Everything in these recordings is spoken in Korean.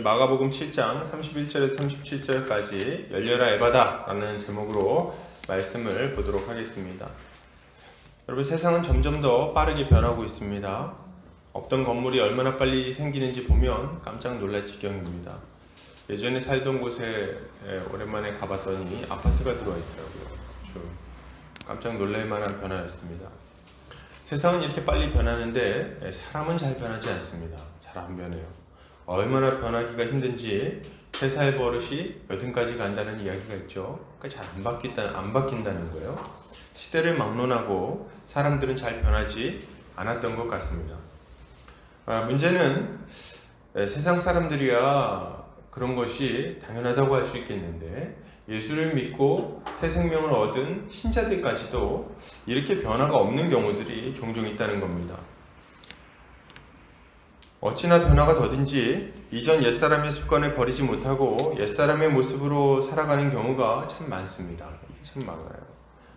마가복음 7장 31절에서 37절까지 열려라 에바다 라는 제목으로 말씀을 보도록 하겠습니다. 여러분, 세상은 점점 더 빠르게 변하고 있습니다. 없던 건물이 얼마나 빨리 생기는지 보면 깜짝 놀랄 지경입니다. 예전에 살던 곳에 오랜만에 가봤더니 아파트가 들어와 있더라고요. 좀 깜짝 놀랄 만한 변화였습니다. 세상은 이렇게 빨리 변하는데 사람은 잘 변하지 않습니다. 잘 안 변해요. 얼마나 변하기가 힘든지 3살 버릇이 여든까지 간다는 이야기가 있죠. 그러니까 잘 안 바뀐다는 거예요. 시대를 막론하고 사람들은 잘 변하지 않았던 것 같습니다. 문제는 세상 사람들이야 그런 것이 당연하다고 할 수 있겠는데, 예수를 믿고 새 생명을 얻은 신자들까지도 이렇게 변화가 없는 경우들이 종종 있다는 겁니다. 어찌나 변화가 더딘지 이전 옛사람의 습관을 버리지 못하고 옛사람의 모습으로 살아가는 경우가 참 많습니다. 이게 참 많아요.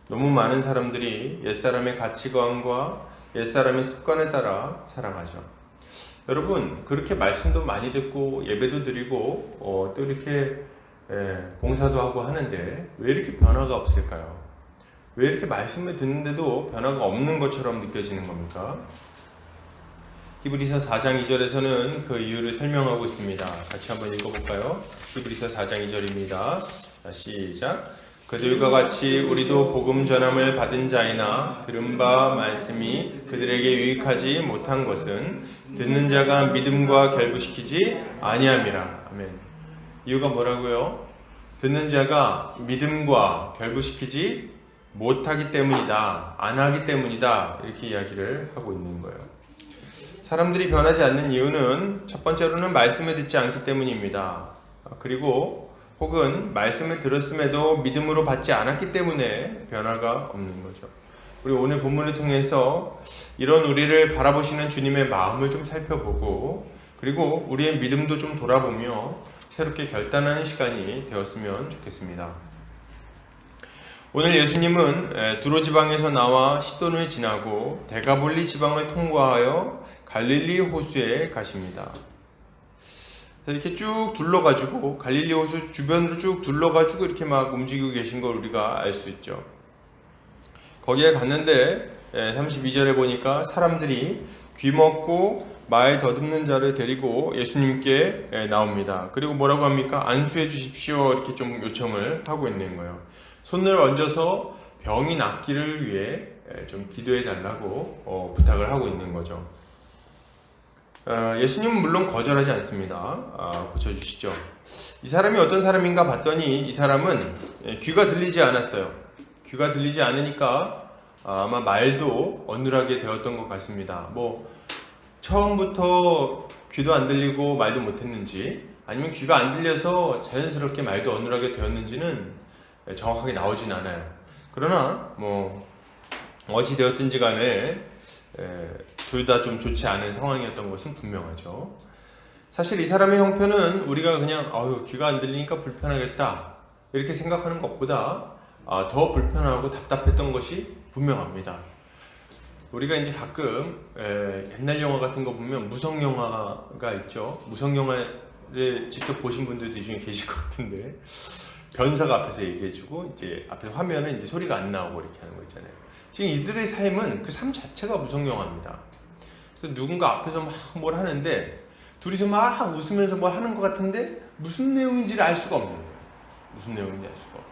너무 많은 사람들이 옛사람의 가치관과 옛사람의 습관에 따라 살아가죠. 여러분, 그렇게 말씀도 많이 듣고 예배도 드리고 또 이렇게 봉사도 하고 하는데 왜 이렇게 변화가 없을까요? 왜 이렇게 말씀을 듣는데도 변화가 없는 것처럼 느껴지는 겁니까? 히브리서 4장 2절에서는 그 이유를 설명하고 있습니다. 같이 한번 읽어볼까요? 히브리서 4장 2절입니다. 자, 시작. 그들과 같이 우리도 복음 전함을 받은 자이나 들은 바 말씀이 그들에게 유익하지 못한 것은 듣는 자가 믿음과 결부시키지 아니함이라. 아멘. 이유가 뭐라고요? 듣는 자가 믿음과 결부시키지 못하기 때문이다. 안 하기 때문이다. 이렇게 이야기를 하고 있는 거예요. 사람들이 변하지 않는 이유는 첫 번째로는 말씀을 듣지 않기 때문입니다. 그리고 혹은 말씀을 들었음에도 믿음으로 받지 않았기 때문에 변화가 없는 거죠. 우리 오늘 본문을 통해서 이런 우리를 바라보시는 주님의 마음을 좀 살펴보고, 그리고 우리의 믿음도 좀 돌아보며 새롭게 결단하는 시간이 되었으면 좋겠습니다. 오늘 예수님은 두로 지방에서 나와 시돈을 지나고 데가볼리 지방을 통과하여 갈릴리 호수에 가십니다. 이렇게 쭉 둘러가지고 갈릴리 호수 주변으로 쭉 둘러가지고 이렇게 막 움직이고 계신 걸 우리가 알 수 있죠. 거기에 갔는데 32절에 보니까 사람들이 귀먹고 말 더듬는 자를 데리고 예수님께 나옵니다. 그리고 뭐라고 합니까? 안수해 주십시오 이렇게 좀 요청을 하고 있는 거예요. 손을 얹어서 병이 낫기를 위해 좀 기도해 달라고 부탁을 하고 있는 거죠. 예수님은 물론 거절하지 않습니다. 고쳐주시죠. 이 사람이 어떤 사람인가 봤더니 이 사람은 귀가 들리지 않았어요. 귀가 들리지 않으니까 아마 말도 어눌하게 되었던 것 같습니다. 처음부터 귀도 안 들리고 말도 못했는지, 아니면 귀가 안 들려서 자연스럽게 말도 어눌하게 되었는지는 정확하게 나오진 않아요. 그러나 어찌 되었든지 간에 둘 다 좀 좋지 않은 상황이었던 것은 분명하죠. 사실 이 사람의 형편은 우리가 그냥 귀가 안 들리니까 불편하겠다 이렇게 생각하는 것보다 더 불편하고 답답했던 것이 분명합니다. 우리가 이제 가끔 옛날 영화 같은 거 보면 무성 영화가 있죠. 무성 영화를 직접 보신 분들도 이 중에 계실 것 같은데, 변사가 앞에서 얘기해주고 이제 앞에 화면은 이제 소리가 안 나오고 이렇게 하는 거 있잖아요. 지금 이들의 삶은 그 삶 자체가 무성 영화입니다. 누군가 앞에서 막 뭘 하는데 둘이서 막 웃으면서 뭘 하는 것 같은데 무슨 내용인지를 알 수가 없는 거예요. 무슨 내용인지 알 수가 없다.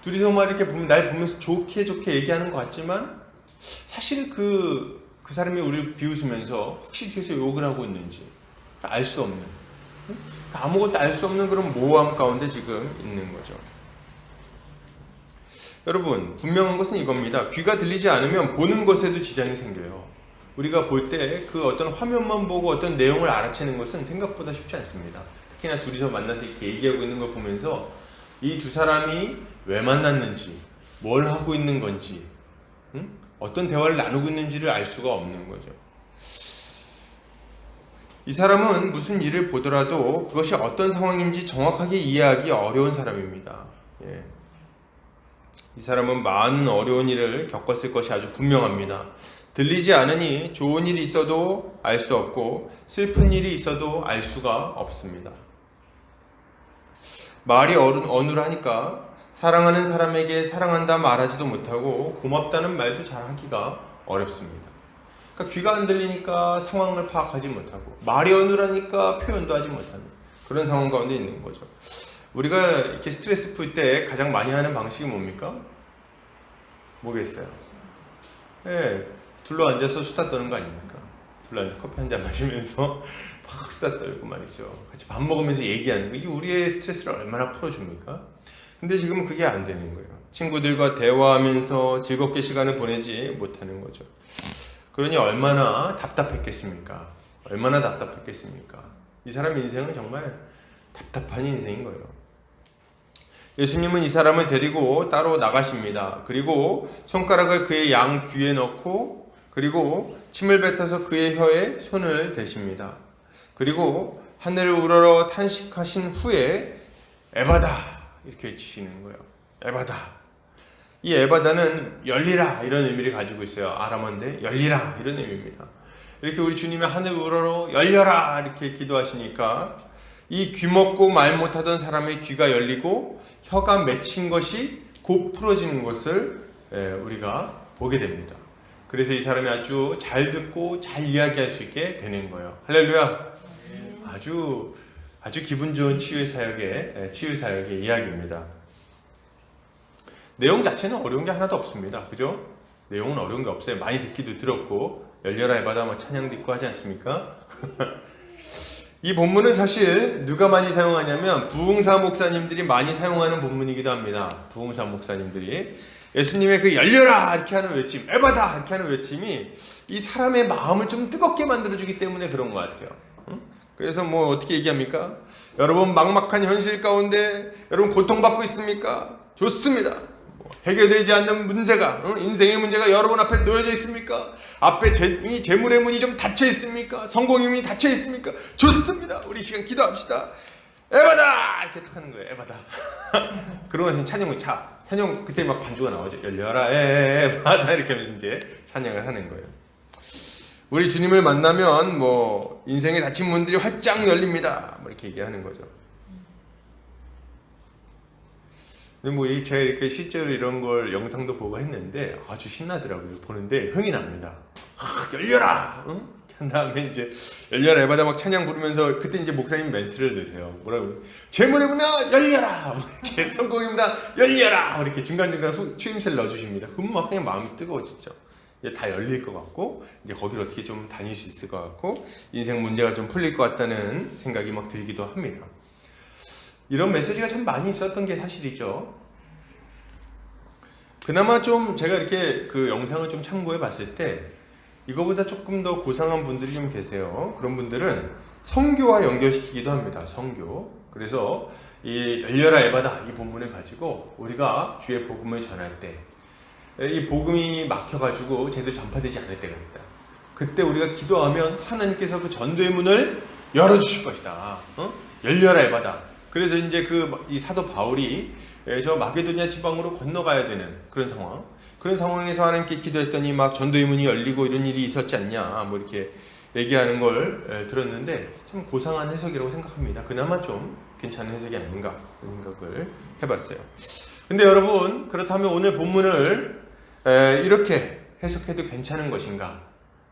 둘이서 막 이렇게 날 보면서 좋게 얘기하는 것 같지만 사실 그 사람이 우리를 비웃으면서 혹시 뒤에서 욕을 하고 있는지 알 수 없는, 아무것도 알 수 없는 그런 모호함 가운데 지금 있는 거죠. 여러분, 분명한 것은 이겁니다. 귀가 들리지 않으면 보는 것에도 지장이 생겨요. 우리가 볼 때 그 어떤 화면만 보고 어떤 내용을 알아채는 것은 생각보다 쉽지 않습니다. 특히나 둘이서 만나서 이렇게 얘기하고 있는 걸 보면서 이 두 사람이 왜 만났는지, 뭘 하고 있는 건지, 어떤 대화를 나누고 있는지를 알 수가 없는 거죠. 이 사람은 무슨 일을 보더라도 그것이 어떤 상황인지 정확하게 이해하기 어려운 사람입니다. 이 사람은 많은 어려운 일을 겪었을 것이 아주 분명합니다. 들리지 않으니 좋은 일이 있어도 알 수 없고 슬픈 일이 있어도 알 수가 없습니다. 말이 어눌하니까 사랑하는 사람에게 사랑한다 말하지도 못하고 고맙다는 말도 잘 하기가 어렵습니다. 그러니까 귀가 안 들리니까 상황을 파악하지 못하고 말이 어눌하니까 표현도 하지 못하는 그런 상황 가운데 있는 거죠. 우리가 이렇게 스트레스 풀 때 가장 많이 하는 방식이 뭡니까? 뭐겠어요? 네, 둘러 앉아서 수다 떠는 거 아닙니까? 둘러 앉아서 커피 한 잔 마시면서 막 수다 떨고 말이죠. 같이 밥 먹으면서 얘기하는 거. 이게 우리의 스트레스를 얼마나 풀어줍니까? 근데 지금은 그게 안 되는 거예요. 친구들과 대화하면서 즐겁게 시간을 보내지 못하는 거죠. 그러니 얼마나 답답했겠습니까? 얼마나 답답했겠습니까? 이 사람 인생은 정말 답답한 인생인 거예요. 예수님은 이 사람을 데리고 따로 나가십니다. 그리고 손가락을 그의 양 귀에 넣고 그리고 침을 뱉어서 그의 혀에 손을 대십니다. 그리고 하늘을 우러러 탄식하신 후에 에바다 이렇게 외치시는 거예요. 에바다. 이 에바다는 열리라 이런 의미를 가지고 있어요. 아람어인데 열리라 이런 의미입니다. 이렇게 우리 주님의 하늘 우러러 열려라 이렇게 기도하시니까 이 귀먹고 말 못하던 사람의 귀가 열리고 혀가 맺힌 것이 곧 풀어지는 것을 우리가 보게 됩니다. 그래서 이 사람이 아주 잘 듣고 잘 이야기할 수 있게 되는 거예요. 할렐루야. 아주 기분 좋은 치유 사역의 이야기입니다. 내용 자체는 어려운 게 하나도 없습니다. 그죠? 내용은 어려운 게 없어요. 많이 듣기도 들었고 열려라 에바다 뭐 찬양도 있고 하지 않습니까? 이 본문은 사실 누가 많이 사용하냐면 부흥사 목사님들이 많이 사용하는 본문이기도 합니다. 부흥사 목사님들이 예수님의 그 열려라 이렇게 하는 외침, 에바다 이렇게 하는 외침이 이 사람의 마음을 좀 뜨겁게 만들어주기 때문에 그런 것 같아요. 그래서 뭐 어떻게 얘기합니까? 여러분 막막한 현실 가운데 여러분 고통받고 있습니까? 좋습니다. 해결되지 않는 문제가 인생의 문제가 여러분 앞에 놓여져 있습니까? 앞에 이 재물의 문이 좀 닫혀 있습니까? 성공의 문이 닫혀 있습니까? 좋습니다. 우리 시간 기도합시다. 에바다 이렇게 딱 하는 거예요. 에바다. 그러고 나서 찬양 그때 막 반주가 나오죠. 열려라 에바다 이렇게 하면서 이제 찬양을 하는 거예요. 우리 주님을 만나면 뭐 인생의 닫힌 문들이 활짝 열립니다. 뭐 이렇게 얘기하는 거죠. 뭐 제가 이렇게 실제로 이런 걸 영상도 보고 했는데 아주 신나더라고요. 보는데 흥이 납니다. 열려라! 응? 한 다음에 이제 열려라 에바다 막 찬양 부르면서 그때 이제 목사님 멘트를 넣으세요. 뭐라고? 재물의 문아 열려라! 뭐 이렇게 성공의 문아 열려라! 뭐 이렇게 중간중간 추임새를 넣어주십니다. 그러면 막 그냥 마음이 뜨거워지죠. 이제 다 열릴 것 같고 이제 거기를 어떻게 좀 다닐 수 있을 것 같고 인생 문제가 좀 풀릴 것 같다는 생각이 막 들기도 합니다. 이런 메시지가 참 많이 있었던 게 사실이죠. 그나마 좀 제가 이렇게 그 영상을 좀 참고해 봤을 때 이거보다 조금 더 고상한 분들이 좀 계세요. 그런 분들은 선교와 연결시키기도 합니다. 선교. 그래서 이 열려라 에바다 이 본문을 가지고 우리가 주의 복음을 전할 때 이 복음이 막혀가지고 제대로 전파되지 않을 때가 있다. 그때 우리가 기도하면 하나님께서 그 전도의 문을 열어주실 것이다. 열려라 에바다. 그래서 이제 이 사도 바울이 저 마게도냐 지방으로 건너가야 되는 그런 상황. 그런 상황에서 하나님께 기도했더니 막 전도의 문이 열리고 이런 일이 있었지 않냐. 뭐 이렇게 얘기하는 걸 들었는데 참 고상한 해석이라고 생각합니다. 그나마 좀 괜찮은 해석이 아닌가 생각을 해봤어요. 근데 여러분 그렇다면 오늘 본문을 이렇게 해석해도 괜찮은 것인가?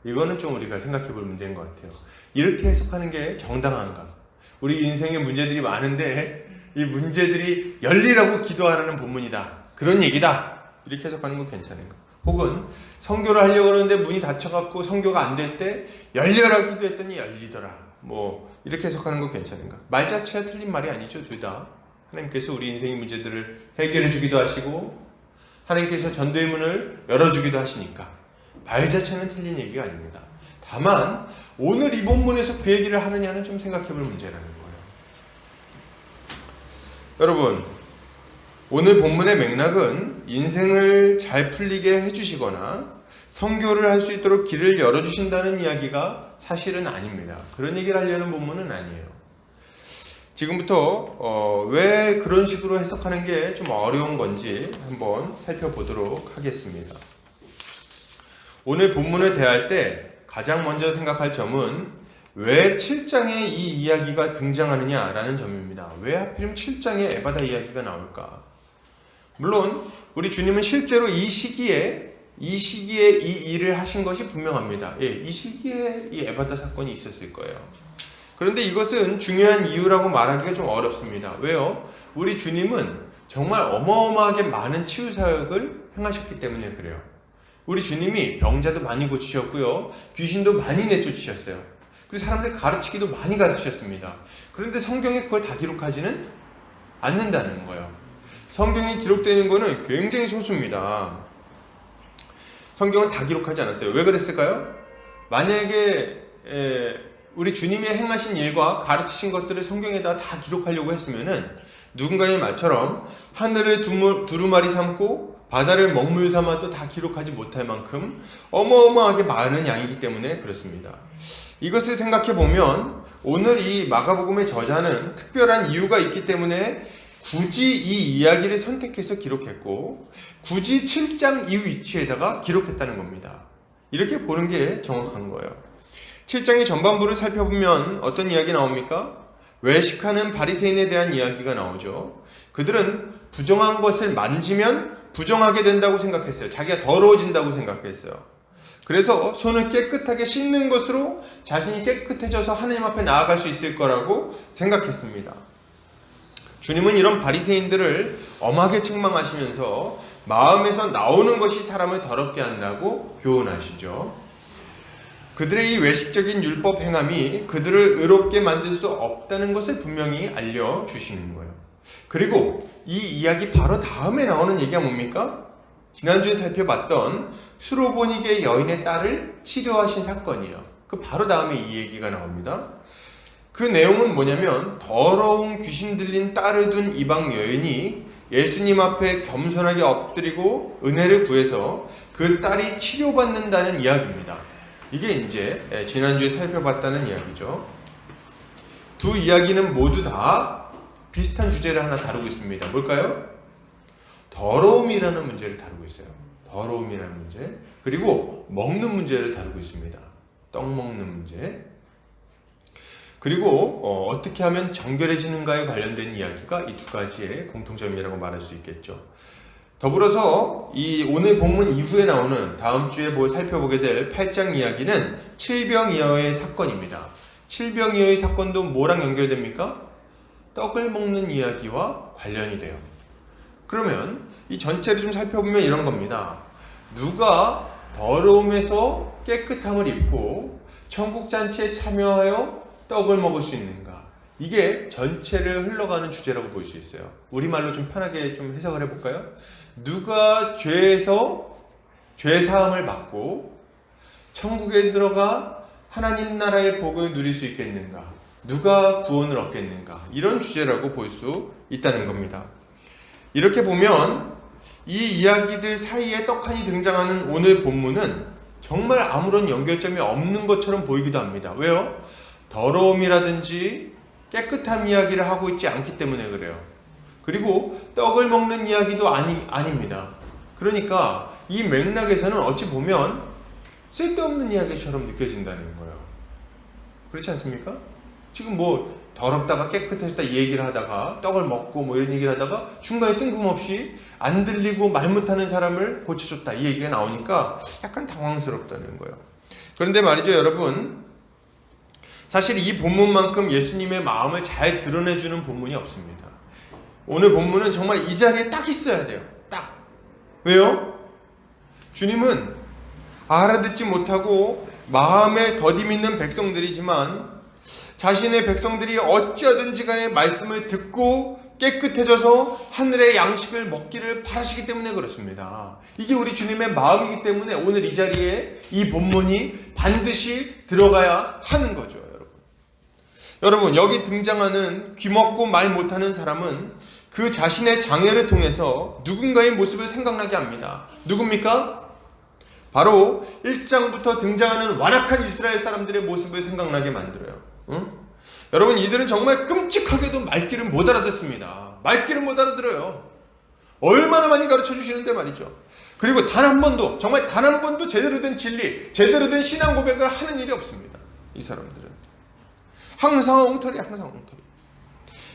이거는 좀 우리가 생각해 볼 문제인 것 같아요. 이렇게 해석하는 게 정당한가? 우리 인생에 문제들이 많은데 이 문제들이 열리라고 기도하라는 본문이다. 그런 얘기다. 이렇게 해석하는 건 괜찮은가? 혹은 선교를 하려고 그러는데 문이 닫혀갖고 선교가 안 될 때 열려라 기도했더니 열리더라. 뭐 이렇게 해석하는 건 괜찮은가? 말 자체가 틀린 말이 아니죠. 둘 다. 하나님께서 우리 인생의 문제들을 해결해 주기도 하시고 하나님께서 전도의 문을 열어주기도 하시니까 말 자체는 틀린 얘기가 아닙니다. 다만 오늘 이 본문에서 그 얘기를 하느냐는 좀 생각해 볼 문제라는 거예요. 여러분 오늘 본문의 맥락은 인생을 잘 풀리게 해주시거나 선교를 할 수 있도록 길을 열어주신다는 이야기가 사실은 아닙니다. 그런 얘기를 하려는 본문은 아니에요. 지금부터 왜 그런 식으로 해석하는 게 좀 어려운 건지 한번 살펴보도록 하겠습니다. 오늘 본문을 대할 때 가장 먼저 생각할 점은 왜 7장에 이 이야기가 등장하느냐라는 점입니다. 왜 하필이면 7장에 에바다 이야기가 나올까? 물론 우리 주님은 실제로 이 시기에 이 일을 하신 것이 분명합니다. 이 시기에 이 에바다 사건이 있었을 거예요. 그런데 이것은 중요한 이유라고 말하기가 좀 어렵습니다. 왜요? 우리 주님은 정말 어마어마하게 많은 치유 사역을 행하셨기 때문에 그래요. 우리 주님이 병자도 많이 고치셨고요. 귀신도 많이 내쫓으셨어요. 그리고 사람들 가르치기도 많이 가르치셨습니다. 그런데 성경에 그걸 다 기록하지는 않는다는 거예요. 성경에 기록되는 거는 굉장히 소수입니다. 성경은 다 기록하지 않았어요. 왜 그랬을까요? 만약에 우리 주님이 행하신 일과 가르치신 것들을 성경에다 다 기록하려고 했으면은 누군가의 말처럼 하늘을 두루마리 삼고 바다를 먹물 삼아도 다 기록하지 못할 만큼 어마어마하게 많은 양이기 때문에 그렇습니다. 이것을 생각해 보면 오늘 이 마가복음의 저자는 특별한 이유가 있기 때문에 굳이 이 이야기를 선택해서 기록했고 굳이 7장 이 위치에다가 기록했다는 겁니다. 이렇게 보는 게 정확한 거예요. 7장의 전반부를 살펴보면 어떤 이야기 나옵니까? 외식하는 바리새인에 대한 이야기가 나오죠. 그들은 부정한 것을 만지면 부정하게 된다고 생각했어요. 자기가 더러워진다고 생각했어요. 그래서 손을 깨끗하게 씻는 것으로 자신이 깨끗해져서 하나님 앞에 나아갈 수 있을 거라고 생각했습니다. 주님은 이런 바리새인들을 엄하게 책망하시면서 마음에서 나오는 것이 사람을 더럽게 한다고 교훈하시죠. 그들의 이 외식적인 율법 행함이 그들을 의롭게 만들 수 없다는 것을 분명히 알려주시는 거예요. 그리고 이 이야기 바로 다음에 나오는 얘기가 뭡니까? 지난주에 살펴봤던 수로보니게 여인의 딸을 치료하신 사건이에요. 그 바로 다음에 이 얘기가 나옵니다. 그 내용은 뭐냐면 더러운 귀신 들린 딸을 둔 이방 여인이 예수님 앞에 겸손하게 엎드리고 은혜를 구해서 그 딸이 치료받는다는 이야기입니다. 이게 이제 지난주에 살펴봤다는 이야기죠. 두 이야기는 모두 다 비슷한 주제를 하나 다루고 있습니다. 뭘까요? 더러움이라는 문제를 다루고 있어요. 더러움이라는 문제. 그리고 먹는 문제를 다루고 있습니다. 떡 먹는 문제. 그리고 어떻게 하면 정결해지는가에 관련된 이야기가 이 두 가지의 공통점이라고 말할 수 있겠죠. 더불어서 이 오늘 본문 이후에 나오는 다음 주에 살펴보게 될 8장 이야기는 칠병이어의 사건입니다. 칠병이어의 사건도 뭐랑 연결됩니까? 떡을 먹는 이야기와 관련이 돼요. 그러면 이 전체를 좀 살펴보면 이런 겁니다. 누가 더러움에서 깨끗함을 입고 천국잔치에 참여하여 떡을 먹을 수 있는가? 이게 전체를 흘러가는 주제라고 볼 수 있어요. 우리말로 좀 편하게 좀 해석을 해볼까요? 누가 죄에서 죄사함을 받고 천국에 들어가 하나님 나라의 복을 누릴 수 있겠는가? 누가 구원을 얻겠는가? 이런 주제라고 볼 수 있다는 겁니다. 이렇게 보면 이 이야기들 사이에 떡하니 등장하는 오늘 본문은 정말 아무런 연결점이 없는 것처럼 보이기도 합니다. 왜요? 더러움이라든지 깨끗한 이야기를 하고 있지 않기 때문에 그래요. 그리고 떡을 먹는 이야기도 아닙니다. 그러니까 이 맥락에서는 어찌 보면 쓸데없는 이야기처럼 느껴진다는 거예요. 그렇지 않습니까? 지금 더럽다가 깨끗해졌다 이 얘기를 하다가 떡을 먹고 이런 얘기를 하다가 중간에 뜬금없이 안 들리고 말 못하는 사람을 고쳐줬다 이 얘기가 나오니까 약간 당황스럽다는 거예요. 그런데 말이죠, 여러분, 사실 이 본문만큼 예수님의 마음을 잘 드러내주는 본문이 없습니다. 오늘 본문은 정말 이 자리에 딱 있어야 돼요. 딱. 왜요? 주님은 알아듣지 못하고 마음에 더디 있는 백성들이지만 자신의 백성들이 어찌하든지 간에 말씀을 듣고 깨끗해져서 하늘의 양식을 먹기를 바라시기 때문에 그렇습니다. 이게 우리 주님의 마음이기 때문에 오늘 이 자리에 이 본문이 반드시 들어가야 하는 거죠. 여러분, 여기 등장하는 귀먹고 말 못하는 사람은 그 자신의 장애를 통해서 누군가의 모습을 생각나게 합니다. 누굽니까? 바로 1장부터 등장하는 완악한 이스라엘 사람들의 모습을 생각나게 만들어요. 응? 여러분, 이들은 정말 끔찍하게도 말귀를 못 알아듣습니다. 말귀를 못 알아들어요. 얼마나 많이 가르쳐 주시는데 말이죠. 그리고 단 한 번도, 정말 단 한 번도 제대로 된 진리, 제대로 된 신앙 고백을 하는 일이 없습니다. 이 사람들은 항상 엉터리야, 항상 엉터리.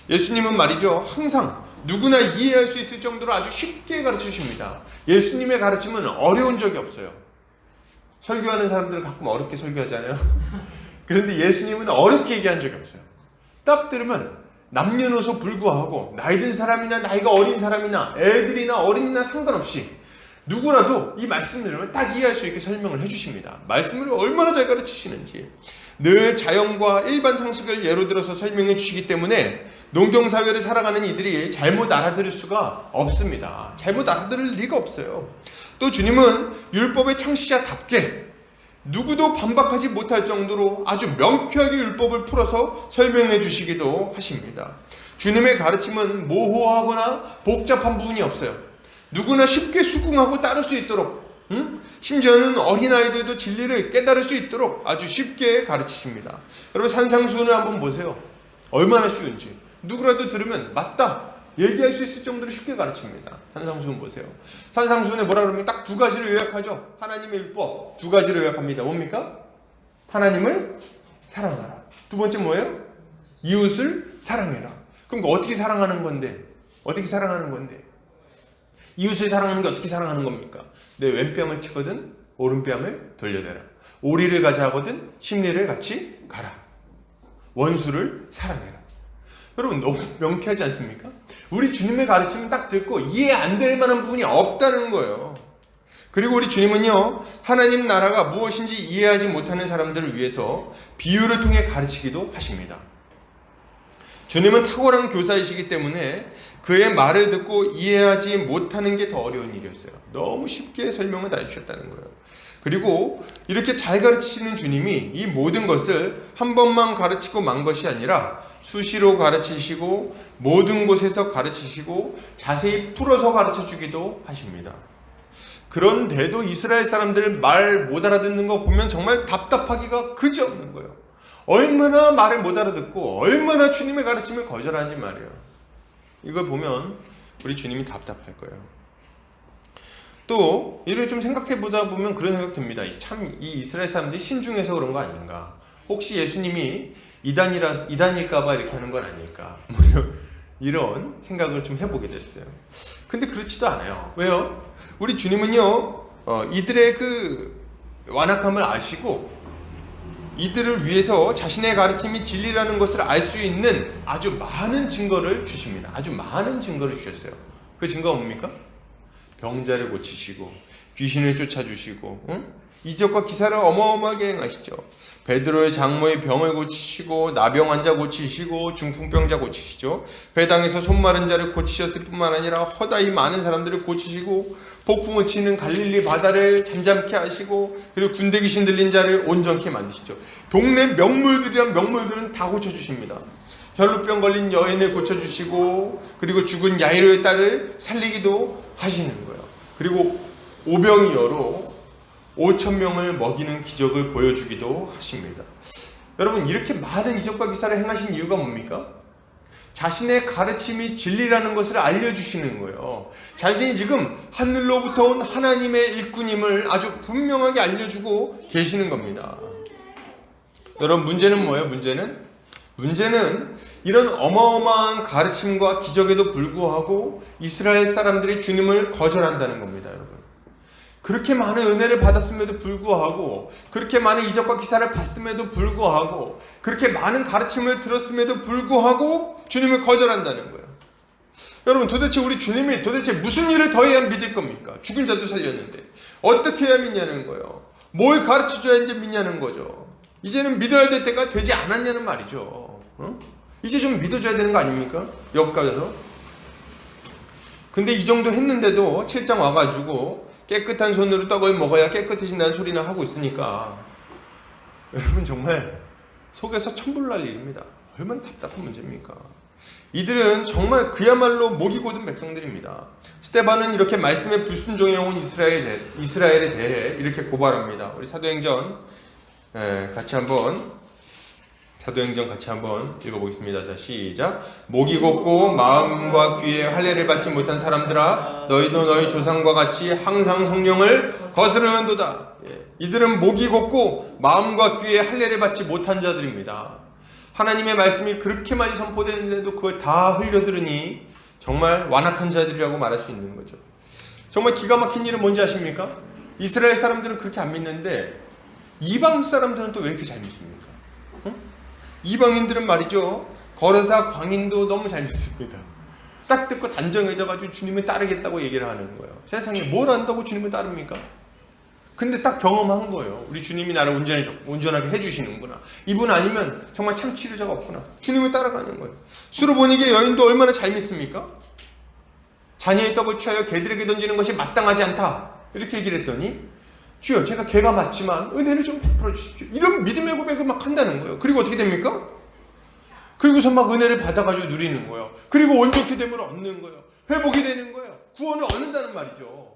예수님은 말이죠, 항상 누구나 이해할 수 있을 정도로 아주 쉽게 가르치십니다. 예수님의 가르침은 어려운 적이 없어요. 설교하는 사람들은 가끔 어렵게 설교하잖아요. 그런데 예수님은 어렵게 얘기한 적이 없어요. 딱 들으면 남녀노소 불구하고 나이 든 사람이나 나이가 어린 사람이나 애들이나 어린이나 상관없이 누구라도 이 말씀을 들으면 딱 이해할 수 있게 설명을 해주십니다. 말씀을 얼마나 잘 가르치시는지. 늘 자연과 일반 상식을 예로 들어서 설명해 주시기 때문에 농경사회를 살아가는 이들이 잘못 알아들을 수가 없습니다. 잘못 알아들을 리가 없어요. 또 주님은 율법의 창시자답게 누구도 반박하지 못할 정도로 아주 명쾌하게 율법을 풀어서 설명해 주시기도 하십니다. 주님의 가르침은 모호하거나 복잡한 부분이 없어요. 누구나 쉽게 수긍하고 따를 수 있도록, 심지어는 어린아이들도 진리를 깨달을 수 있도록 아주 쉽게 가르치십니다. 여러분, 산상수훈을 한번 보세요. 얼마나 쉬운지. 누구라도 들으면 맞다 얘기할 수 있을 정도로 쉽게 가르칩니다. 산상수훈 보세요. 산상수훈에 뭐라 그러면 딱 두 가지를 요약하죠. 하나님의 율법 두 가지를 요약합니다. 뭡니까? 하나님을 사랑하라. 두 번째 뭐예요? 이웃을 사랑해라. 그럼 어떻게 사랑하는 건데? 어떻게 사랑하는 건데? 이웃을 사랑하는 게 어떻게 사랑하는 겁니까? 내 왼뺨을 치거든 오른뺨을 돌려대라. 오리를 가자 하거든 십리를 같이 가라. 원수를 사랑해라. 여러분, 너무 명쾌하지 않습니까? 우리 주님의 가르침은 딱 듣고 이해 안 될 만한 부분이 없다는 거예요. 그리고 우리 주님은요, 하나님 나라가 무엇인지 이해하지 못하는 사람들을 위해서 비유를 통해 가르치기도 하십니다. 주님은 탁월한 교사이시기 때문에 그의 말을 듣고 이해하지 못하는 게 더 어려운 일이었어요. 너무 쉽게 설명을 다 해주셨다는 거예요. 그리고 이렇게 잘 가르치시는 주님이 이 모든 것을 한 번만 가르치고 만 것이 아니라 수시로 가르치시고 모든 곳에서 가르치시고 자세히 풀어서 가르쳐주기도 하십니다. 그런데도 이스라엘 사람들 말 못 알아듣는 거 보면 정말 답답하기가 그지없는 거예요. 얼마나 말을 못 알아듣고 얼마나 주님의 가르침을 거절하는지 말이에요. 이걸 보면 우리 주님이 답답할 거예요. 또 이를 좀 생각해 보다 보면 그런 생각 듭니다. 참 이 이스라엘 사람들이 신중해서 그런 거 아닌가? 혹시 예수님이 이단일까봐 이렇게 하는 건 아닐까? 이런 생각을 좀 해보게 됐어요. 근데 그렇지도 않아요. 왜요? 우리 주님은요, 이들의 그 완악함을 아시고 이들을 위해서 자신의 가르침이 진리라는 것을 알 수 있는 아주 많은 증거를 주십니다. 아주 많은 증거를 주셨어요. 그 증거가 뭡니까? 병자를 고치시고 귀신을 쫓아주시고 이적과 기사를 어마어마하게 행하시죠. 베드로의 장모의 병을 고치시고 나병 환자 고치시고 중풍병자 고치시죠. 회당에서 손 마른 자를 고치셨을 뿐만 아니라 허다히 많은 사람들을 고치시고 폭풍을 치는 갈릴리 바다를 잠잠케 하시고 그리고 군대 귀신 들린 자를 온전케 만드시죠. 동네 명물들이란 명물들은 다 고쳐주십니다. 혈루병 걸린 여인을 고쳐주시고 그리고 죽은 야이로의 딸을 살리기도 하시는 거예요. 그리고 오병이어로 5,000명을 먹이는 기적을 보여주기도 하십니다. 여러분, 이렇게 많은 이적과 기사를 행하신 이유가 뭡니까? 자신의 가르침이 진리라는 것을 알려주시는 거예요. 자신이 지금 하늘로부터 온 하나님의 일꾼임을 아주 분명하게 알려주고 계시는 겁니다. 여러분, 문제는 뭐예요? 문제는 이런 어마어마한 가르침과 기적에도 불구하고 이스라엘 사람들이 주님을 거절한다는 겁니다. 여러분, 그렇게 많은 은혜를 받았음에도 불구하고 그렇게 많은 이적과 기사를 봤음에도 불구하고 그렇게 많은 가르침을 들었음에도 불구하고 주님을 거절한다는 거예요. 여러분, 도대체 우리 주님이 도대체 무슨 일을 더 해야 믿을 겁니까? 죽은 자도 살렸는데 어떻게 해야 믿냐는 거예요. 뭘 가르쳐줘야 이제 믿냐는 거죠. 이제는 믿어야 될 때가 되지 않았냐는 말이죠. 이제 좀 믿어줘야 되는 거 아닙니까? 역가서. 근데 이 정도 했는데도 7장 와가지고 깨끗한 손으로 떡을 먹어야 깨끗해진다는 소리나 하고 있으니까 여러분, 정말 속에서 천불 날 일입니다. 얼마나 답답한 문제입니까? 이들은 정말 그야말로 목이 곧은 백성들입니다. 스데반은 이렇게 말씀에 불순종해온 이스라엘에 대해 이렇게 고발합니다. 우리 사도행전 같이 한번 사도행전 같이 한번 읽어보겠습니다. 자, 시작. 목이 곧고 마음과 귀에 할례를 받지 못한 사람들아, 너희도 너희 조상과 같이 항상 성령을 거스르는도다. 이들은 목이 곧고 마음과 귀에 할례를 받지 못한 자들입니다. 하나님의 말씀이 그렇게 많이 선포되는데도 그걸 다 흘려들으니 정말 완악한 자들이라고 말할 수 있는 거죠. 정말 기가 막힌 일은 뭔지 아십니까? 이스라엘 사람들은 그렇게 안 믿는데 이방 사람들은 또 왜 이렇게 잘 믿습니까? 이방인들은 말이죠, 거르사 광인도 너무 잘 믿습니다. 딱 듣고 단정해져가지고 주님을 따르겠다고 얘기를 하는 거예요. 세상에 뭘 안다고 주님을 따릅니까? 근데 딱 경험한 거예요. 우리 주님이 나를 온전하게 해주시는구나. 이분 아니면 정말 참 치료자가 없구나. 주님을 따라가는 거예요. 수르보니게 여인도 얼마나 잘 믿습니까? 자녀의 떡을 취하여 개들에게 던지는 것이 마땅하지 않다, 이렇게 얘기를 했더니, 주여 제가 개가 맞지만 은혜를 좀 베풀어 주십시오, 이런 믿음의 고백을 막 한다는 거예요. 그리고 어떻게 됩니까? 그리고서 막 은혜를 받아가지고 누리는 거예요. 그리고 온전케 됨을 얻는 거예요. 회복이 되는 거예요. 구원을 얻는다는 말이죠.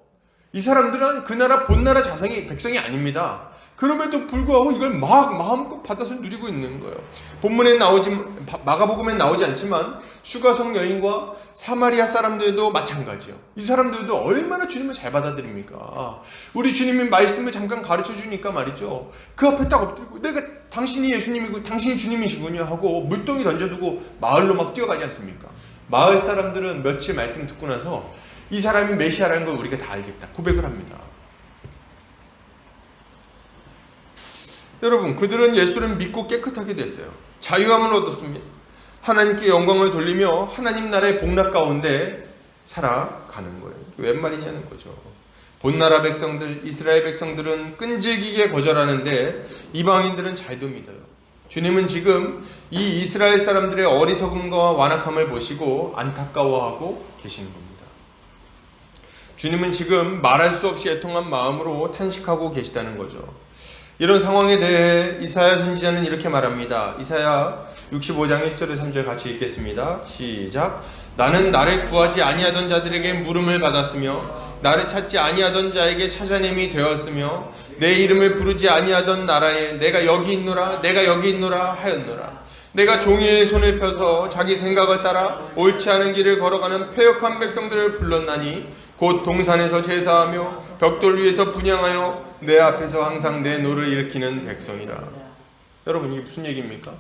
이 사람들은 그 나라 본나라 백성이 아닙니다. 그럼에도 불구하고 이걸 막 마음껏 받아서 누리고 있는 거예요. 본문에 마가복음엔 나오지 않지만 수가성 여인과 사마리아 사람들도 마찬가지예요. 이 사람들도 얼마나 주님을 잘 받아들입니까? 우리 주님이 말씀을 잠깐 가르쳐 주니까 말이죠, 그 앞에 딱 엎드리고 내가 당신이 예수님이고 당신이 주님이시군요 하고 물동이 던져두고 마을로 막 뛰어가지 않습니까? 마을 사람들은 며칠 말씀 듣고 나서 이 사람이 메시아라는 걸 우리가 다 알겠다 고백을 합니다. 여러분, 그들은 예수를 믿고 깨끗하게 됐어요. 자유함을 얻었습니다. 하나님께 영광을 돌리며 하나님 나라의 복락 가운데 살아가는 거예요. 웬 말이냐는 거죠. 본나라 백성들, 이스라엘 백성들은 끈질기게 거절하는데 이방인들은 잘도 믿어요. 주님은 지금 이 이스라엘 사람들의 어리석음과 완악함을 보시고 안타까워하고 계시는 겁니다. 주님은 지금 말할 수 없이 애통한 마음으로 탄식하고 계시다는 거죠. 이런 상황에 대해 이사야 선지자는 이렇게 말합니다. 이사야 65장 1절에 3절 같이 읽겠습니다. 시작. 나는 나를 구하지 아니하던 자들에게 물음을 받았으며 나를 찾지 아니하던 자에게 찾아냄이 되었으며 내 이름을 부르지 아니하던 나라에 내가 여기 있노라 내가 여기 있노라 하였노라. 내가 종이의 손을 펴서 자기 생각을 따라 옳지 않은 길을 걸어가는 패역한 백성들을 불렀나니 곧 동산에서 제사하며 벽돌 위에서 분향하여 내 앞에서 항상 내 노를 일으키는 백성이라. 여러분, 이게 무슨 얘기입니까?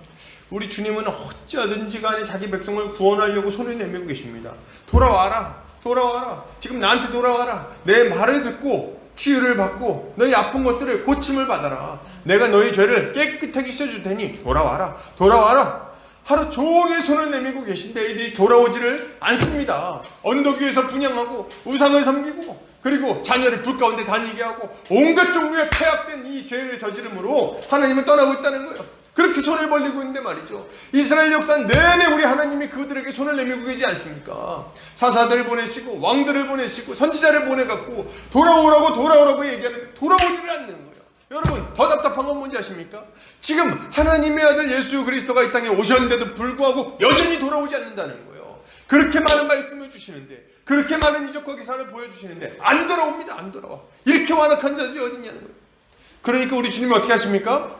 우리 주님은 어찌하든지 간에 자기 백성을 구원하려고 손을 내밀고 계십니다. 돌아와라, 돌아와라, 지금 나한테 돌아와라. 내 말을 듣고 치유를 받고 너희 아픈 것들을 고침을 받아라. 내가 너희 죄를 깨끗하게 씻어줄 테니 돌아와라, 돌아와라. 하루 종일 손을 내밀고 계신데 이들이 돌아오지를 않습니다. 언덕 위에서 분향하고 우상을 섬기고 그리고 자녀를 불 가운데 다니게 하고 온갖 종류의 폐악된 이 죄를 저지름으로 하나님은 떠나고 있다는 거예요. 그렇게 손을 벌리고 있는데 말이죠, 이스라엘 역사 내내 우리 하나님이 그들에게 손을 내밀고 계시지 않습니까? 사사들을 보내시고 왕들을 보내시고 선지자를 보내갖고 돌아오라고 얘기하는데 돌아오지를 않는 거예요. 여러분, 더 답답한 건 뭔지 아십니까? 지금 하나님의 아들 예수 그리스도가 이 땅에 오셨는데도 불구하고 여전히 돌아오지 않는다는 거예요. 그렇게 많은 말씀을 주시는데, 그렇게 많은 이적과 기사를 보여주시는데 안 돌아옵니다. 안 돌아와. 이렇게 완악한 자들이 어디 있냐는 거예요. 그러니까 우리 주님이 어떻게 하십니까?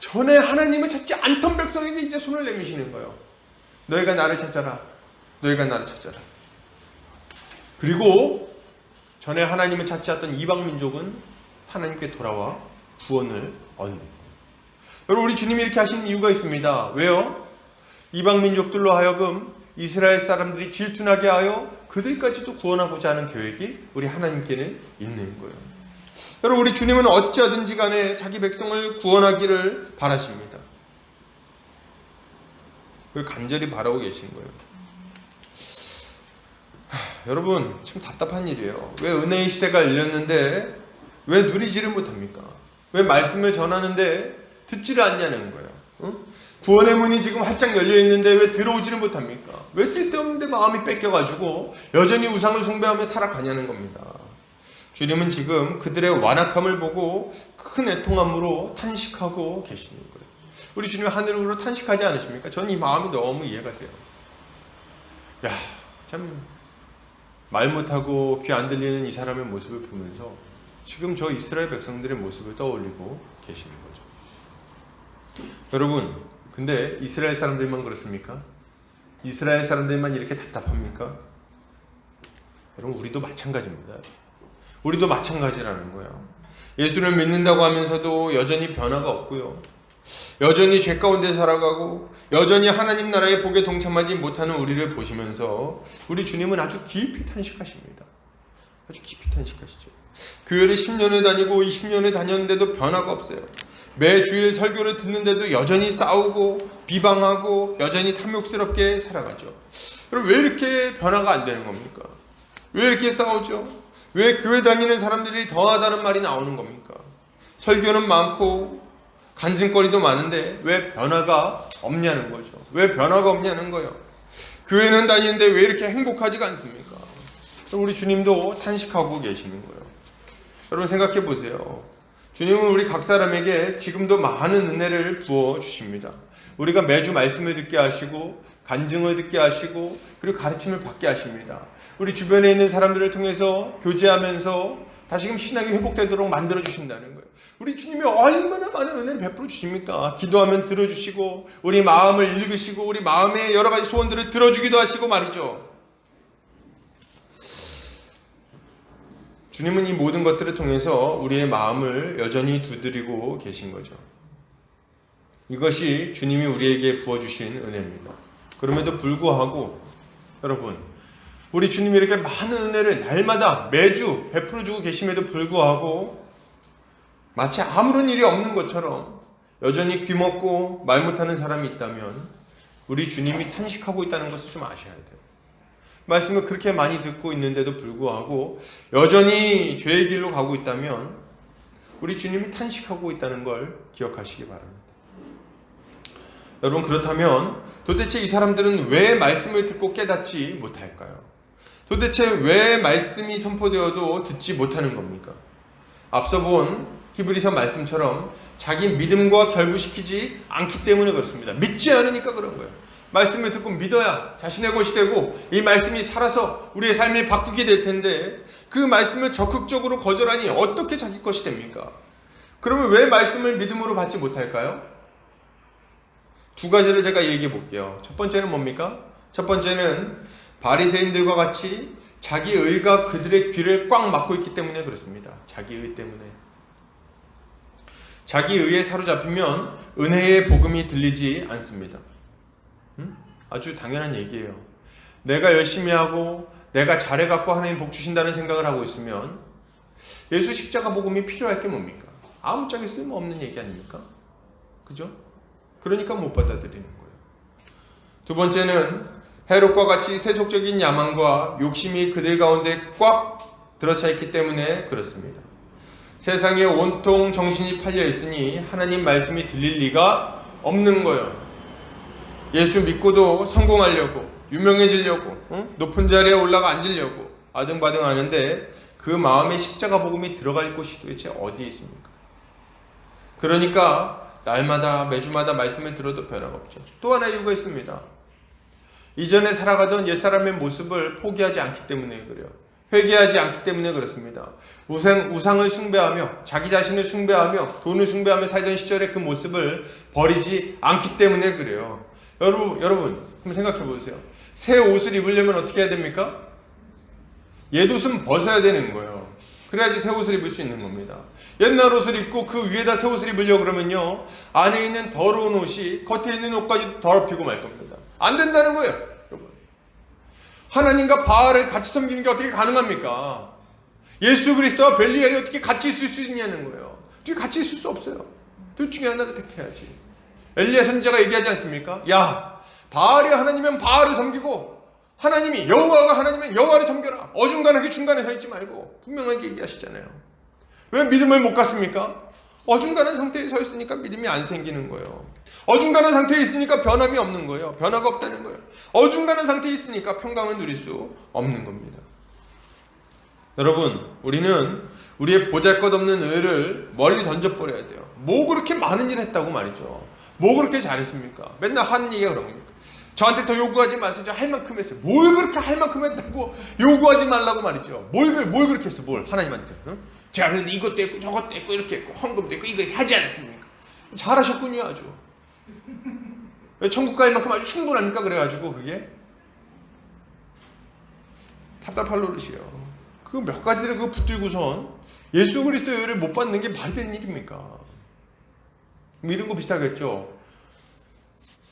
전에 하나님을 찾지 않던 백성에게 이제 손을 내미시는 거예요. 너희가 나를 찾아라. 너희가 나를 찾아라. 그리고 전에 하나님을 찾지 않던 이방 민족은 하나님께 돌아와 구원을 얻는 거예요. 여러분, 우리 주님이 이렇게 하시는 이유가 있습니다. 왜요? 이방 민족들로 하여금 이스라엘 사람들이 질투나게 하여 그들까지도 구원하고자 하는 계획이 우리 하나님께는 있는 거예요. 여러분, 우리 주님은 어찌하든지 간에 자기 백성을 구원하기를 바라십니다. 그걸 간절히 바라고 계신 거예요. 여러분, 참 답답한 일이에요. 왜 은혜의 시대가 열렸는데 왜 누리지를 못합니까? 왜 말씀을 전하는데 듣지를 않냐는 거예요. 응? 구원의 문이 지금 활짝 열려있는데 왜 들어오지를 못합니까? 왜 쓸데없는데 마음이 뺏겨가지고 여전히 우상을 숭배하며 살아가냐는 겁니다. 주님은 지금 그들의 완악함을 보고 큰 애통함으로 탄식하고 계시는 거예요. 우리 주님이 하늘으로 탄식하지 않으십니까? 저는 이 마음이 너무 이해가 돼요. 야, 참 말 못하고 귀 안 들리는 이 사람의 모습을 보면서 지금 저 이스라엘 백성들의 모습을 떠올리고 계시는 거죠. 여러분, 근데 이스라엘 사람들만 그렇습니까? 이스라엘 사람들만 이렇게 답답합니까? 여러분, 우리도 마찬가지입니다. 우리도 마찬가지라는 거예요. 예수를 믿는다고 하면서도 여전히 변화가 없고요. 여전히 죄 가운데 살아가고 여전히 하나님 나라의 복에 동참하지 못하는 우리를 보시면서 우리 주님은 아주 깊이 탄식하십니다. 아주 깊이 탄식하시죠. 교회를 10년을 다니고 20년을 다녔는데도 변화가 없어요. 매 주일 설교를 듣는데도 여전히 싸우고 비방하고 여전히 탐욕스럽게 살아가죠. 그럼 왜 이렇게 변화가 안 되는 겁니까? 왜 이렇게 싸우죠? 왜 교회 다니는 사람들이 더하다는 말이 나오는 겁니까? 설교는 많고 간증거리도 많은데 왜 변화가 없냐는 거죠. 왜 변화가 없냐는 거예요. 교회는 다니는데 왜 이렇게 행복하지가 않습니까? 우리 주님도 탄식하고 계시는 거예요. 여러분 생각해 보세요. 주님은 우리 각 사람에게 지금도 많은 은혜를 부어 주십니다. 우리가 매주 말씀을 듣게 하시고 간증을 듣게 하시고 그리고 가르침을 받게 하십니다. 우리 주변에 있는 사람들을 통해서 교제하면서 다시금 신앙이 회복되도록 만들어 주신다는 거예요. 우리 주님이 얼마나 많은 은혜를 베풀어 주십니까? 기도하면 들어주시고 우리 마음을 읽으시고 우리 마음의 여러 가지 소원들을 들어주기도 하시고 말이죠. 주님은 이 모든 것들을 통해서 우리의 마음을 여전히 두드리고 계신 거죠. 이것이 주님이 우리에게 부어주신 은혜입니다. 그럼에도 불구하고 여러분, 우리 주님이 이렇게 많은 은혜를 날마다 매주 베풀어주고 계심에도 불구하고 마치 아무런 일이 없는 것처럼 여전히 귀먹고 말 못하는 사람이 있다면 우리 주님이 탄식하고 있다는 것을 좀 아셔야 돼요. 말씀을 그렇게 많이 듣고 있는데도 불구하고 여전히 죄의 길로 가고 있다면 우리 주님이 탄식하고 있다는 걸 기억하시기 바랍니다. 여러분, 그렇다면 도대체 이 사람들은 왜 말씀을 듣고 깨닫지 못할까요? 도대체 왜 말씀이 선포되어도 듣지 못하는 겁니까? 앞서 본 히브리서 말씀처럼 자기 믿음과 결부시키지 않기 때문에 그렇습니다. 믿지 않으니까 그런 거예요. 말씀을 듣고 믿어야 자신의 것이 되고 이 말씀이 살아서 우리의 삶을 바꾸게 될 텐데 그 말씀을 적극적으로 거절하니 어떻게 자기 것이 됩니까? 그러면 왜 말씀을 믿음으로 받지 못할까요? 두 가지를 제가 얘기해 볼게요. 첫 번째는 뭡니까? 첫 번째는 바리새인들과 같이 자기 의가 그들의 귀를 꽉 막고 있기 때문에 그렇습니다. 자기 의 때문에. 자기 의에 사로잡히면 은혜의 복음이 들리지 않습니다. 아주 당연한 얘기예요. 내가 열심히 하고 내가 잘해갖고 하나님 복 주신다는 생각을 하고 있으면 예수 십자가 복음이 필요할 게 뭡니까? 아무짝에 쓸모없는 얘기 아닙니까? 그죠? 그러니까 못 받아들이는 거예요. 두 번째는 헤롯과 같이 세속적인 야망과 욕심이 그들 가운데 꽉 들어차 있기 때문에 그렇습니다. 세상에 온통 정신이 팔려 있으니 하나님 말씀이 들릴 리가 없는 거예요. 예수 믿고도 성공하려고, 유명해지려고, 높은 자리에 올라가 앉으려고 아등바등 하는데 그 마음에 십자가 복음이 들어갈 곳이 도대체 어디에 있습니까? 그러니까 날마다 매주마다 말씀을 들어도 변화가 없죠. 또 하나 이유가 있습니다. 이전에 살아가던 옛사람의 모습을 포기하지 않기 때문에 그래요. 회개하지 않기 때문에 그렇습니다. 우상을 숭배하며 자기 자신을 숭배하며 돈을 숭배하며 살던 시절의 그 모습을 버리지 않기 때문에 그래요. 여러분 한번 생각해 보세요. 새 옷을 입으려면 어떻게 해야 됩니까? 옛 옷은 벗어야 되는 거예요. 그래야지 새 옷을 입을 수 있는 겁니다. 옛날 옷을 입고 그 위에다 새 옷을 입으려고 그러면요, 안에 있는 더러운 옷이 겉에 있는 옷까지 더럽히고 말 겁니다. 안 된다는 거예요. 여러분, 하나님과 바알을 같이 섬기는 게 어떻게 가능합니까? 예수 그리스도와 벨리알이 어떻게 같이 있을 수 있냐는 거예요. 둘이 같이 있을 수 없어요. 둘 중에 하나를 택해야지. 엘리야 선지자가 얘기하지 않습니까? 야, 바알이 하나님이면 바알을 섬기고 하나님이 여호와가 하나님이면 여호와를 섬겨라. 어중간하게 중간에 서 있지 말고 분명하게 얘기하시잖아요. 왜 믿음을 못 갖습니까? 어중간한 상태에 서 있으니까 믿음이 안 생기는 거예요. 어중간한 상태에 있으니까 변함이 없는 거예요. 변화가 없다는 거예요. 어중간한 상태에 있으니까 평강을 누릴 수 없는 겁니다. 여러분, 우리는 우리의 보잘것없는 의를 멀리 던져버려야 돼요. 뭐 그렇게 많은 일 했다고 말이죠. 뭐 그렇게 잘했습니까? 맨날 하는 얘기가 그런 겁니까? 저한테 더 요구하지 마세요. 저 할 만큼 했어요. 뭘 그렇게 할 만큼 했다고 요구하지 말라고 말이죠. 뭘 그렇게 했어? 뭘 하나님한테? 응? 제가 그런데 이것도 했고 저것도 했고 이렇게 했고 헌금도 했고 이거 하지 않았습니까? 잘하셨군요. 아주 천국 갈 만큼 아주 충분합니까? 그래가지고 그게 답답할 노릇이에요. 그 몇 가지를 그거 붙들고선 예수 그리스도의 의를 못 받는 게 말이 되는 일입니까? 뭐 이런 거 비슷하겠죠.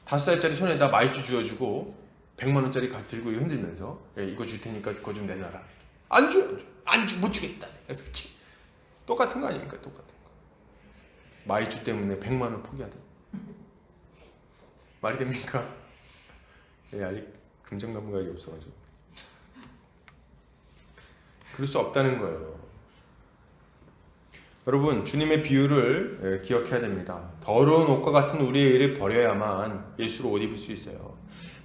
5살짜리 손에다 마이쮸 쥐어주고 100만 원짜리 들고 흔들면서 이거 줄 테니까 그거 좀 내놔라. 안 줘요. 못 주겠다. 이렇게. 똑같은 거 아닙니까? 똑같은 거. 마이쮸 때문에 100만 원 포기하다. 말이 됩니까? 아직 긍정 감각이 없어가지고. 그럴 수 없다는 거예요. 여러분, 주님의 비유를 기억해야 됩니다. 더러운 옷과 같은 우리의 의를 버려야만 예수로 옷 입을 수 있어요.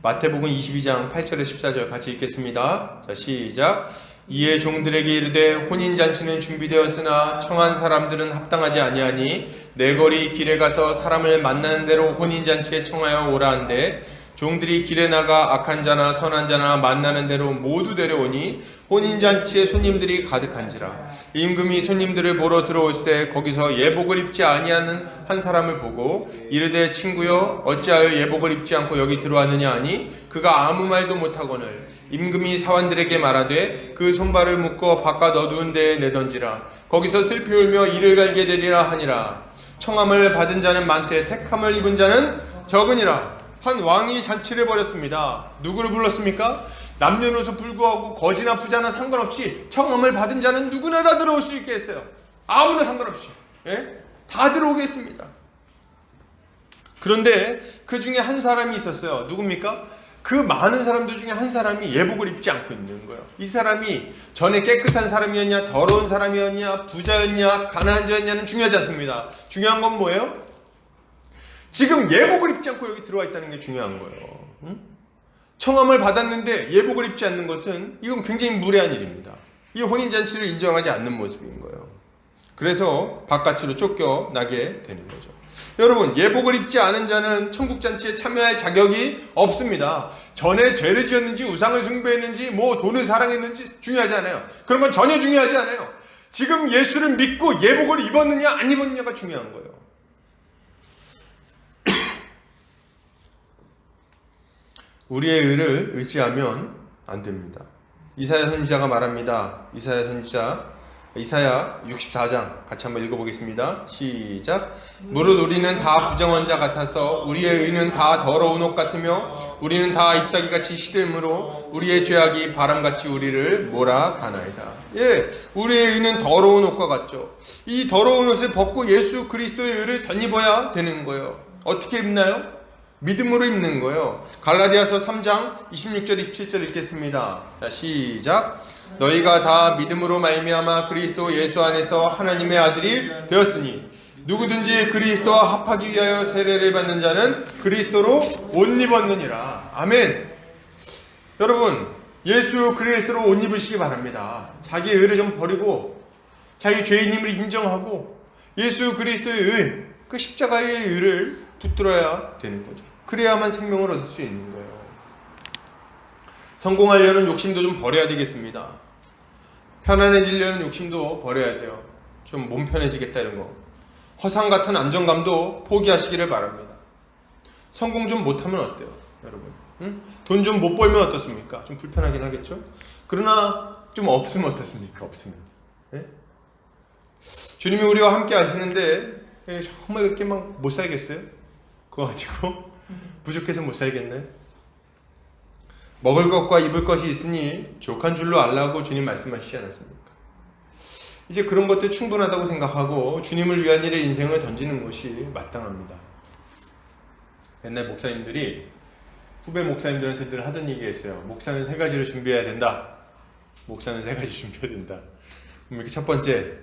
마태복음 22장 8절에서 14절 같이 읽겠습니다. 자, 시작. 이에 종들에게 이르되 혼인잔치는 준비되었으나 청한 사람들은 합당하지 아니하니 내 거리 길에 가서 사람을 만나는 대로 혼인잔치에 청하여 오라 한대 종들이 길에 나가 악한 자나 선한 자나 만나는 대로 모두 데려오니 혼인잔치에 손님들이 가득한지라. 임금이 손님들을 보러 들어올세 거기서 예복을 입지 아니하는 한 사람을 보고 이르되 친구여 어찌하여 예복을 입지 않고 여기 들어왔느냐 하니 그가 아무 말도 못하거늘 임금이 사환들에게 말하되 그 손발을 묶어 바깥 어두운 데에 내던지라. 거기서 슬피 울며 이를 갈게 되리라 하니라. 청함을 받은 자는 많되 택함을 입은 자는 적으니라. 한 왕이 잔치를 벌였습니다. 누구를 불렀습니까? 남녀노소 불구하고 거지나 부자나 상관없이 청함을 받은 자는 누구나 다 들어올 수 있게 했어요. 아무나 상관없이. 다 들어오게 했습니다. 그런데 그 중에 한 사람이 있었어요. 누굽니까? 그 많은 사람들 중에 한 사람이 예복을 입지 않고 있는 거예요. 이 사람이 전에 깨끗한 사람이었냐, 더러운 사람이었냐, 부자였냐, 가난한 자였냐는 중요하지 않습니다. 중요한 건 뭐예요? 지금 예복을 입지 않고 여기 들어와 있다는 게 중요한 거예요. 청함을 받았는데 예복을 입지 않는 것은 이건 굉장히 무례한 일입니다. 이 혼인잔치를 인정하지 않는 모습인 거예요. 그래서 바깥으로 쫓겨나게 되는 거죠. 여러분, 예복을 입지 않은 자는 천국잔치에 참여할 자격이 없습니다. 전에 죄를 지었는지 우상을 숭배했는지 뭐 돈을 사랑했는지 중요하지 않아요. 그런 건 전혀 중요하지 않아요. 지금 예수를 믿고 예복을 입었느냐 안 입었느냐가 중요한 거예요. 우리의 의를 의지하면 안 됩니다. 이사야 선지자가 말합니다. 이사야 64장 같이 한번 읽어보겠습니다. 시작. 무릇 우리는 다 부정한 자 같아서 우리의 의는 다 더러운 옷 같으며 우리는 다 잎사귀같이 시들므로 우리의 죄악이 바람같이 우리를 몰아가나이다. 우리의 의는 더러운 옷과 같죠. 이 더러운 옷을 벗고 예수 그리스도의 의를 덧입어야 되는 거예요. 어떻게 입나요? 믿음으로 입는 거예요. 갈라디아서 3장 26절 27절 읽겠습니다. 자, 시작. 너희가 다 믿음으로 말미암아 그리스도 예수 안에서 하나님의 아들이 되었으니 누구든지 그리스도와 합하기 위하여 세례를 받는 자는 그리스도로 옷 입었느니라. 아멘. 여러분, 예수 그리스도로 옷 입으시기 바랍니다. 자기의 의를 좀 버리고 자기 죄인임을 인정하고 예수 그리스도의 의, 그 십자가의 의를 붙들어야 되는 거죠. 그래야만 생명을 얻을 수 있는 거예요. 성공하려는 욕심도 좀 버려야 되겠습니다. 편안해지려는 욕심도 버려야 돼요. 좀 몸 편해지겠다 이런 거. 허상 같은 안정감도 포기하시기를 바랍니다. 성공 좀 못하면 어때요, 여러분? 돈 좀 못 벌면 어떻습니까? 좀 불편하긴 하겠죠? 그러나 좀 없으면 어떻습니까? 없으면. 주님이 우리와 함께 하시는데 정말 그렇게 막 못 살겠어요? 그거 가지고 부족해서 못 살겠네. 먹을 것과 입을 것이 있으니 족한 줄로 알라고 주님 말씀하시지 않았습니까? 이제 그런 것들 충분하다고 생각하고 주님을 위한 일에 인생을 던지는 것이 마땅합니다. 옛날 목사님들이 후배 목사님들한테 늘 하던 얘기가 있어요. 목사는 3가지를 준비해야 된다. 목사는 3가지 준비해야 된다. 이렇게 첫 번째,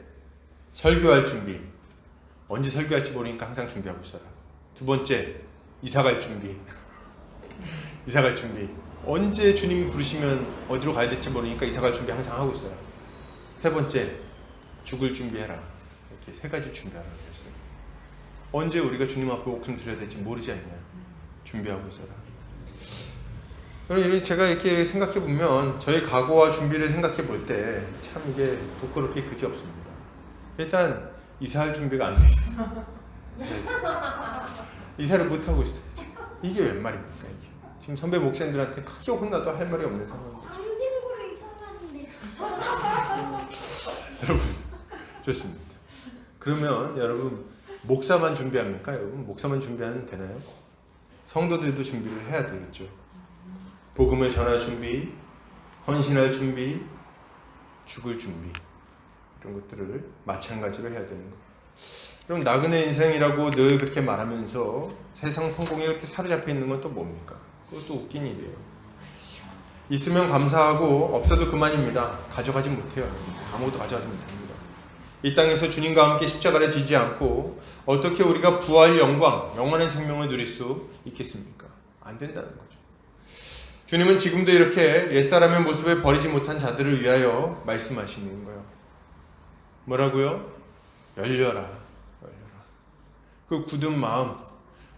설교할 준비. 언제 설교할지 모르니까 항상 준비하고 있어라. 두 번째, 이사갈 준비. 이사갈 준비. 언제 주님이 부르시면 어디로 가야 될지 모르니까 이사갈 준비 항상 하고 있어요. 세 번째, 죽을 준비해라. 이렇게 3가지 준비하라고 했어요. 언제 우리가 주님 앞에 목숨 드려야 될지 모르지 않냐. 준비하고 있어라. 여러분, 제가 이렇게 생각해 보면 저의 각오와 준비를 생각해 볼 때 참 이게 부끄럽게 그지 없습니다. 일단 이사할 준비가 안 돼 있어요. 이사를 못 하고 있어요, 지금. 이게 웬 말입니까? 이게. 지금 선배 목사님들한테 크게 혼나도 할 말이 없는 상황인 거죠. 친구를 이상한데. 여러분 좋습니다. 그러면 여러분 목사만 준비합니까? 여러분 목사만 준비하면 되나요? 성도들도 준비를 해야 되겠죠. 복음을 전할 준비, 헌신할 준비, 죽을 준비, 이런 것들을 마찬가지로 해야 되는 거예요. 그럼 나그네 인생이라고 늘 그렇게 말하면서 세상 성공에 이렇게 사로잡혀 있는 건 또 뭡니까? 그것도 웃긴 일이에요. 있으면 감사하고 없어도 그만입니다. 가져가지 못해요. 아무것도 가져가지 못합니다. 이 땅에서 주님과 함께 십자가를 지지 않고 어떻게 우리가 부활 영광, 영원한 생명을 누릴 수 있겠습니까? 안 된다는 거죠. 주님은 지금도 이렇게 옛사람의 모습을 버리지 못한 자들을 위하여 말씀하시는 거예요. 뭐라고요? 열려라. 그 굳은 마음,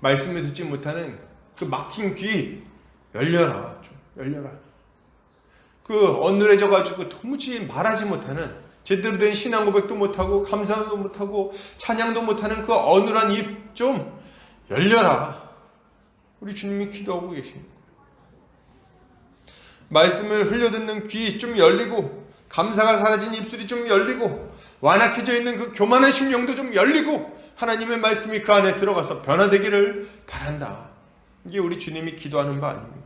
말씀을 듣지 못하는 그 막힌 귀 열려라. 좀 열려라. 그 어눌해져 가지고 도무지 말하지 못하는, 제대로 된 신앙 고백도 못하고 감사도 못하고 찬양도 못하는 그 어눌한 입 좀 열려라. 우리 주님이 기도하고 계십니다. 말씀을 흘려듣는 귀 좀 열리고, 감사가 사라진 입술이 좀 열리고, 완악해져 있는 그 교만한 심령도 좀 열리고, 하나님의 말씀이 그 안에 들어가서 변화되기를 바란다. 이게 우리 주님이 기도하는 바 아닙니까?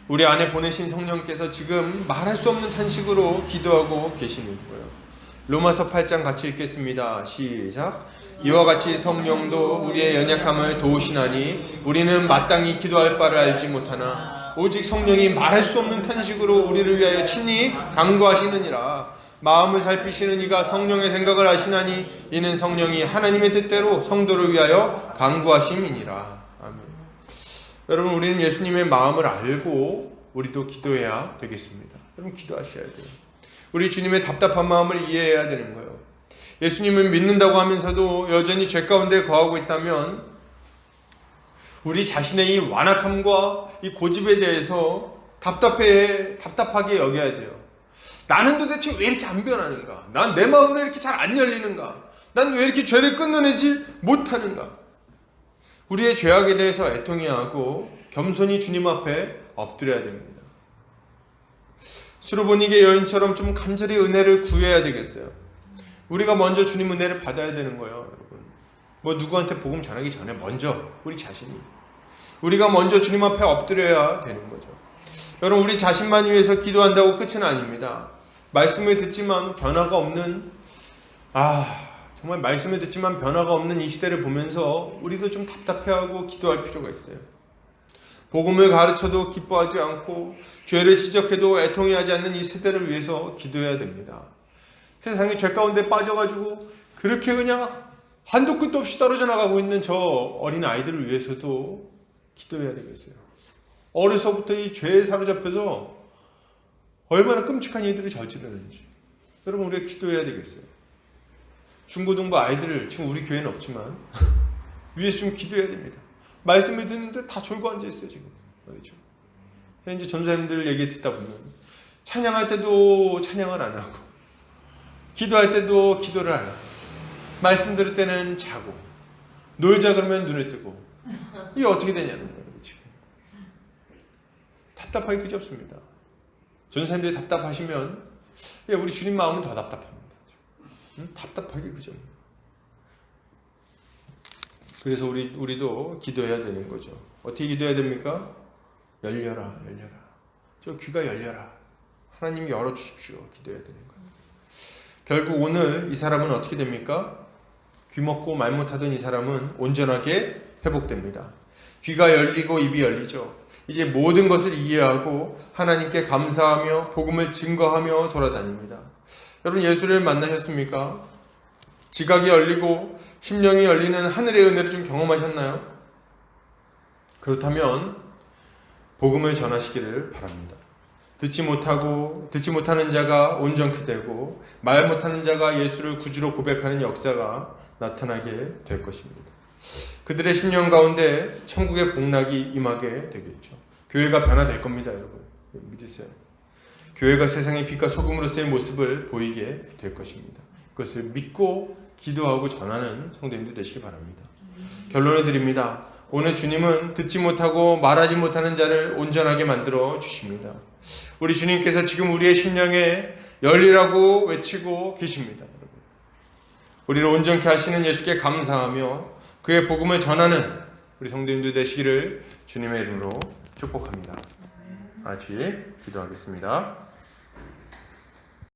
우리 안에 보내신 성령께서 지금 말할 수 없는 탄식으로 기도하고 계시는 거예요. 로마서 8장 같이 읽겠습니다. 시작. 이와 같이 성령도 우리의 연약함을 도우시나니 우리는 마땅히 기도할 바를 알지 못하나 오직 성령이 말할 수 없는 탄식으로 우리를 위하여 친히 간구하시느니라. 마음을 살피시는 이가 성령의 생각을 아시나니 이는 성령이 하나님의 뜻대로 성도를 위하여 간구하심이니라. 아멘. 여러분, 우리는 예수님의 마음을 알고 우리도 기도해야 되겠습니다. 여러분, 기도하셔야 돼요. 우리 주님의 답답한 마음을 이해해야 되는 거예요. 예수님을 믿는다고 하면서도 여전히 죄 가운데 거하고 있다면 우리 자신의 이 완악함과 이 고집에 대해서 답답하게 여겨야 돼요. 나는 도대체 왜 이렇게 안 변하는가? 난 내 마음은 왜 이렇게 잘 안 열리는가? 난 왜 이렇게 죄를 끊어내지 못하는가? 우리의 죄악에 대해서 애통해야 하고 겸손히 주님 앞에 엎드려야 됩니다. 수로보니게 여인처럼 좀 간절히 은혜를 구해야 되겠어요. 우리가 먼저 주님 은혜를 받아야 되는 거예요, 여러분. 뭐 누구한테 복음 전하기 전에 먼저 우리 자신이, 우리가 먼저 주님 앞에 엎드려야 되는 거죠. 여러분, 우리 자신만 위해서 기도한다고 끝은 아닙니다. 말씀을 듣지만 변화가 없는, 정말 말씀을 듣지만 변화가 없는 이 시대를 보면서 우리도 좀 답답해하고 기도할 필요가 있어요. 복음을 가르쳐도 기뻐하지 않고 죄를 지적해도 애통해하지 않는 이 세대를 위해서 기도해야 됩니다. 세상에 죄 가운데 빠져가지고 그렇게 그냥 한도 끝도 없이 떨어져 나가고 있는 저 어린 아이들을 위해서도 기도해야 되겠어요. 어려서부터 이 죄에 사로잡혀서 얼마나 끔찍한 일들을 저지르는지 여러분, 우리가 기도해야 되겠어요. 중고등부 아이들을, 지금 우리 교회는 없지만 위에서 좀 기도해야 됩니다. 말씀을 듣는데 다 졸고 앉아있어요 지금. 그렇죠? 이제 전사님들 얘기 듣다 보면 찬양할 때도 찬양을 안 하고, 기도할 때도 기도를 안 하고, 말씀 들을 때는 자고, 놀자 그러면 눈을 뜨고, 이게 어떻게 되냐는 거예요 지금. 답답하기 그지없습니다. 전사님들이 답답하시면 우리 주님 마음은 더 답답합니다. 답답하기 그지없습니다. 그래서 우리도 기도해야 되는 거죠. 어떻게 기도해야 됩니까? 열려라, 열려라. 저 귀가 열려라. 하나님이 열어주십시오. 기도해야 되는 거예요. 결국 오늘 이 사람은 어떻게 됩니까? 귀 먹고 말 못하던 이 사람은 온전하게 회복됩니다. 귀가 열리고 입이 열리죠. 이제 모든 것을 이해하고 하나님께 감사하며 복음을 증거하며 돌아다닙니다. 여러분, 예수를 만나셨습니까? 지각이 열리고 심령이 열리는 하늘의 은혜를 좀 경험하셨나요? 그렇다면 복음을 전하시기를 바랍니다. 듣지 못하는 자가 온전케 되고 말 못하는 자가 예수를 구주로 고백하는 역사가 나타나게 될 것입니다. 그들의 심령 가운데 천국의 복락이 임하게 되겠죠. 교회가 변화될 겁니다, 여러분. 믿으세요. 교회가 세상의 빛과 소금으로서의 모습을 보이게 될 것입니다. 그것을 믿고 기도하고 전하는 성도님들 되시기 바랍니다. 결론을 드립니다. 오늘 주님은 듣지 못하고 말하지 못하는 자를 온전하게 만들어 주십니다. 우리 주님께서 지금 우리의 심령에 열리라고 외치고 계십니다. 우리를 온전케 하시는 예수께 감사하며 그의 복음을 전하는 우리 성도님들 되시기를 주님의 이름으로 축복합니다. 같이 기도하겠습니다.